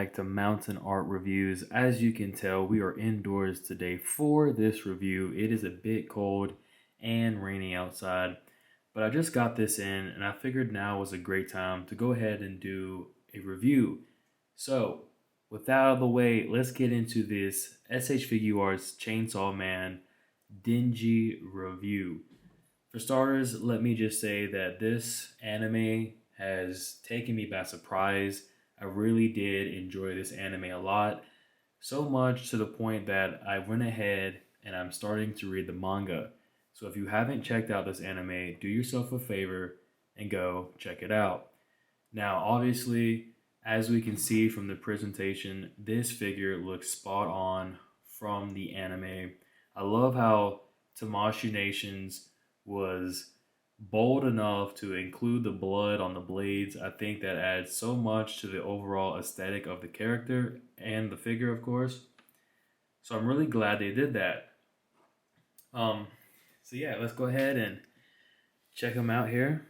back to Mountain Art Reviews. As you can tell, we are indoors today for this review. It is a bit cold and rainy outside, but I just got this in and I figured now was a great time to go ahead and do a review. So, with that out of the way, let's get into this SH FIGUARTS Chainsaw Man Denji review. For starters, let me just say that this anime has taken me by surprise. I really did enjoy this anime a lot, so much to the point that I went ahead and I'm starting to read the manga. So if you haven't checked out this anime, do yourself a favor and go check it out. Now, obviously, as we can see from the presentation, this figure looks spot on from the anime. I love how Tamashii Nations was bold enough to include the blood on the blades. I think that adds so much to the overall aesthetic of the character and the figure, of course. So I'm really glad they did that. So yeah, let's go ahead and check him out here.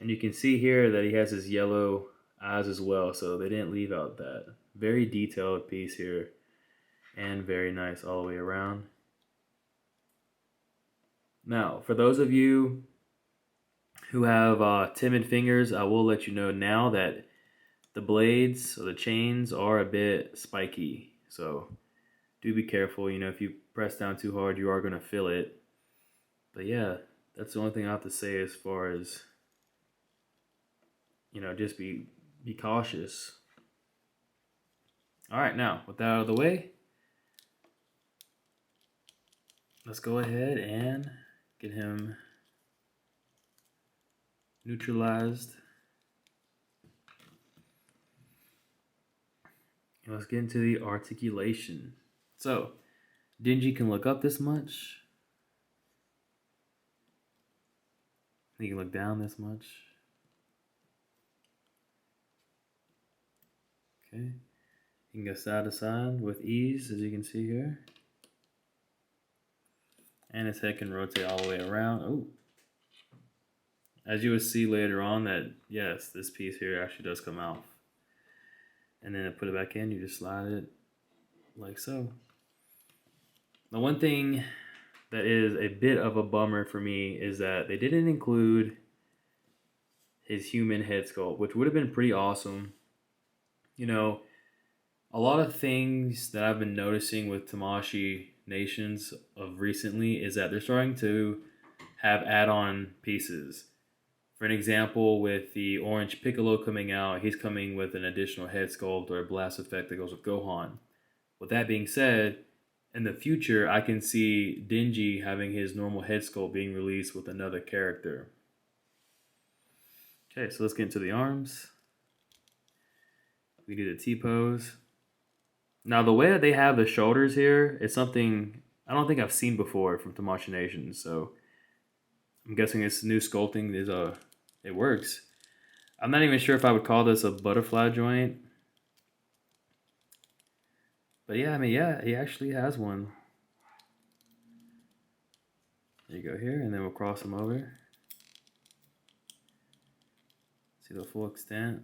And you can see here that he has his yellow eyes as well, so they didn't leave out that. Very detailed piece here, and very nice all the way around. Now, for those of you who have timid fingers, I will let you know now that the blades or the chains are a bit spiky. So do be careful. You know, if you press down too hard, you are going to feel it. But yeah, that's the only thing I have to say as far as, you know, just be cautious. All right, now, with that out of the way, let's go ahead and get him neutralized. And let's get into the articulation. So, Denji can look up this much. He can look down this much. Okay. He can go side to side with ease, as you can see here. And his head can rotate all the way around. Oh. As you will see later on that, yes, this piece here actually does come out. And then to put it back in, you just slide it like so. The one thing that is a bit of a bummer for me is that they didn't include his human head sculpt, which would have been pretty awesome. You know, a lot of things that I've been noticing with Tamashii Nations of recently is that they're starting to have add-on pieces. For an example, with the Orange Piccolo coming out, he's coming with an additional head sculpt or a blast effect that goes with Gohan. With that being said, in the future, I can see Denji having his normal head sculpt being released with another character. Okay, so let's get into the arms. We do the T-pose. Now, the way that they have the shoulders here is something I don't think I've seen before from Tamashii Nations, so I'm guessing this new sculpting is it works. I'm not even sure if I would call this a butterfly joint. But yeah, I mean, yeah, he actually has one. There you go here, and then we'll cross him over. See the full extent.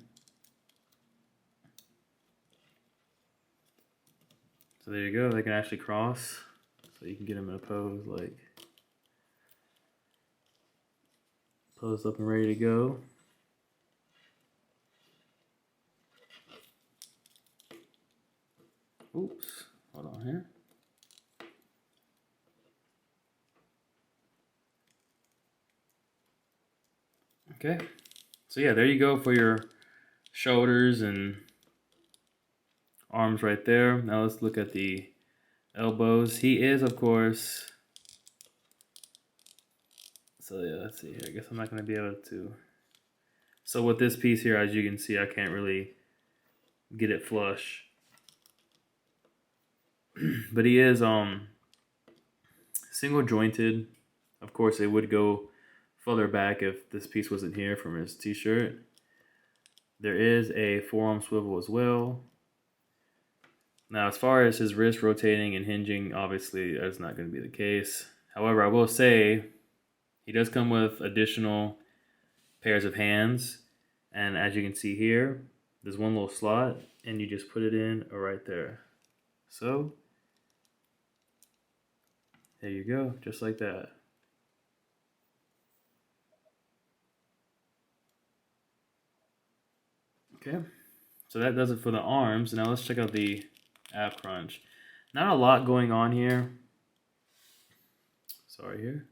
So there you go, they can actually cross. So you can get him in a pose like posed up and ready to go. Oops, hold on here. Okay, so yeah, there you go for your shoulders and arms right there. Now let's look at the elbows. He is, of course, so yeah, let's see here. I guess I'm not going to be able to. So with this piece here, as you can see, I can't really get it flush. But he is single jointed. Of course, it would go further back if this piece wasn't here from his t-shirt. There is a forearm swivel as well. Now, as far as his wrist rotating and hinging, obviously that's not going to be the case. However, I will say he does come with additional pairs of hands. And as you can see here, there's one little slot and you just put it in right there. So there you go, just like that. Okay, so that does it for the arms. Now let's check out the ab crunch. Not a lot going on here. Sorry here.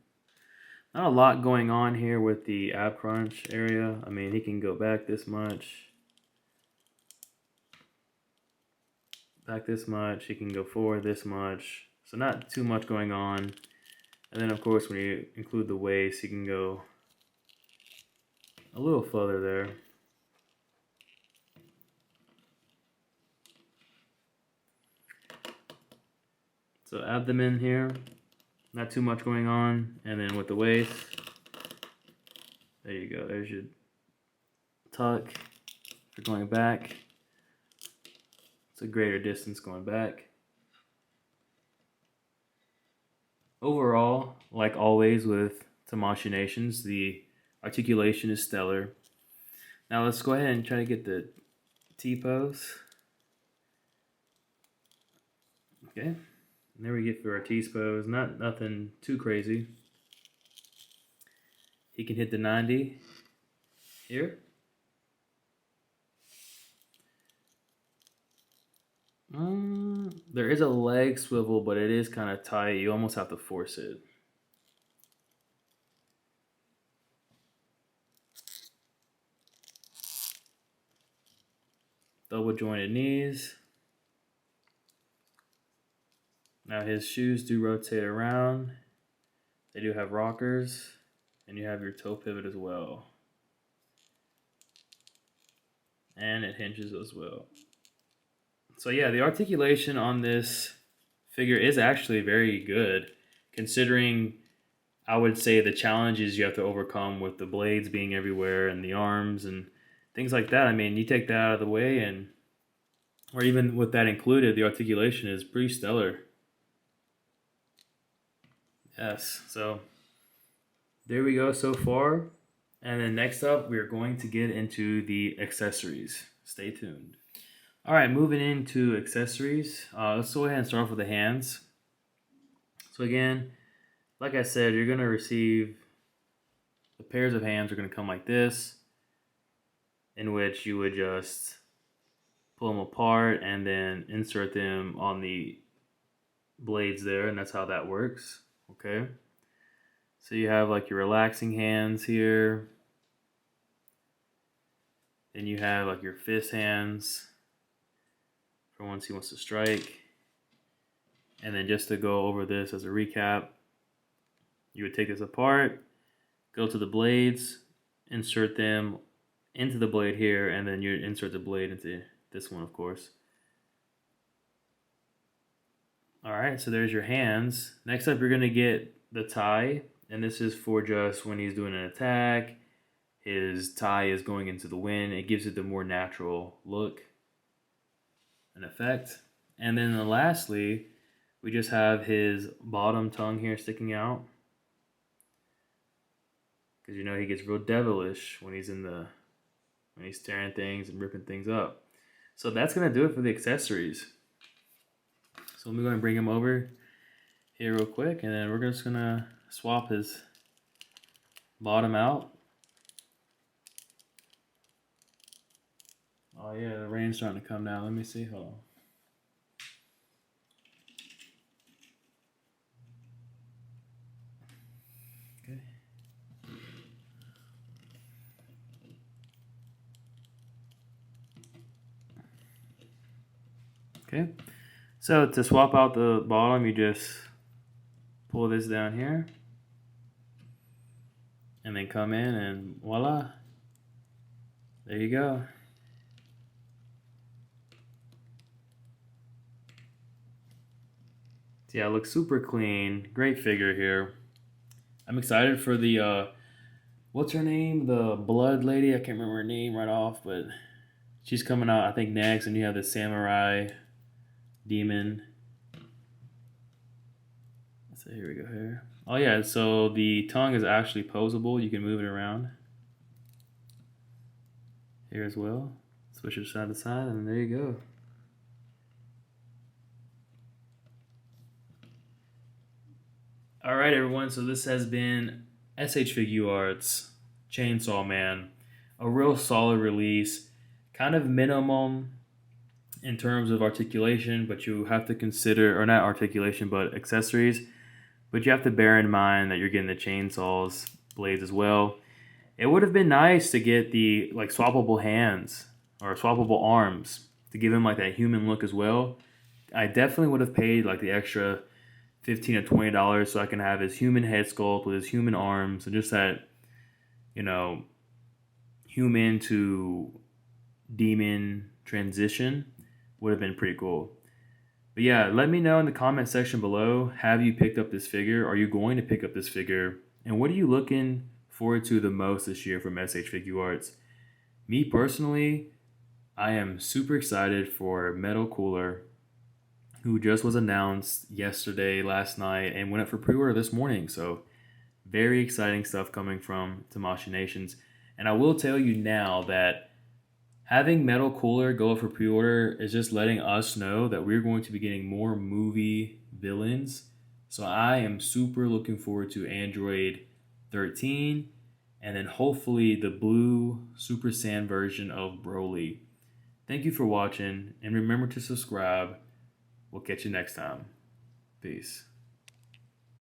Not a lot going on here with the ab crunch area. I mean, he can go back this much. Back this much. He can go forward this much. So not too much going on. And then of course when you include the waist, he can go a little further there. So abdomen here, not too much going on. And then with the waist, there you go. There's your tuck for going back. It's a greater distance going back. Overall, like always with Tamashii Nations, the articulation is stellar. Now let's go ahead and try to get the T-pose. Okay, and there we get for our T-pose. Nothing too crazy. He can hit the 90 here. There is a leg swivel, but it is kind of tight. You almost have to force it. Double jointed knees. Now his shoes do rotate around. They do have rockers, and you have your toe pivot as well. And it hinges as well. So yeah, the articulation on this figure is actually very good, considering, I would say, the challenges you have to overcome with the blades being everywhere and the arms and things like that. I mean, you take that out of the way, and or even with that included, the articulation is pretty stellar. Yes, so there we go so far. And then next up, we're going to get into the accessories. Stay tuned. All right, moving into accessories. Let's go ahead and start off with the hands. So again, like I said, you're going to receive the pairs of hands are going to come like this, in which you would just pull them apart and then insert them on the blades there, and that's how that works. Okay. So you have like your relaxing hands here. Then you have like your fist hands for once he wants to strike. And then just to go over this as a recap, you would take this apart, go to the blades, insert them into the blade here, and then you insert the blade into this one, of course. All right, so there's your hands. Next up, you're gonna get the tie, and this is for just when he's doing an attack. His tie is going into the wind. It gives it the more natural look and effect. And then lastly, we just have his bottom tongue here sticking out, because you know he gets real devilish when he's tearing things and ripping things up. So that's gonna do it for the accessories. So let me go and bring him over here real quick, and then we're just gonna swap his bottom out. Oh yeah, the rain's starting to come down. Let me see. Hold on. Okay. Okay. So to swap out the bottom, you just pull this down here and then come in and voila. There you go. Yeah, it looks super clean. Great figure here. I'm excited for the what's her name? The blood lady. I can't remember her name right off, but she's coming out, I think, next. And you have the samurai demon. So here we go here. Oh yeah, so the tongue is actually posable. You can move it around. here as well. Switch it side to side, and there you go. All right, everyone. So this has been SH FIGUARTS Chainsaw Man, a real solid release, kind of minimum in terms of articulation, but you have to consider, or not articulation, but accessories. But you have to bear in mind that you're getting the chainsaws blades as well. It would have been nice to get the like swappable hands or swappable arms to give him like that human look as well. I definitely would have paid like the extra $15 to $20 so I can have his human head sculpt with his human arms and just that, you know, human to demon transition would have been pretty cool. But yeah, let me know in the comment section below. Have you picked up this figure? Are you going to pick up this figure? And what are you looking forward to the most this year from SH FIGUARTS? Me personally, I am super excited for Metal Cooler, who just was announced yesterday, last night, and went up for pre-order this morning. So very exciting stuff coming from Tamashii Nations. And I will tell you now that having Metal Cooler go up for pre-order is just letting us know that we're going to be getting more movie villains. So I am super looking forward to Android 13 and then hopefully the blue Super Saiyan version of Broly. Thank you for watching and remember to subscribe. We'll catch you next time. Peace.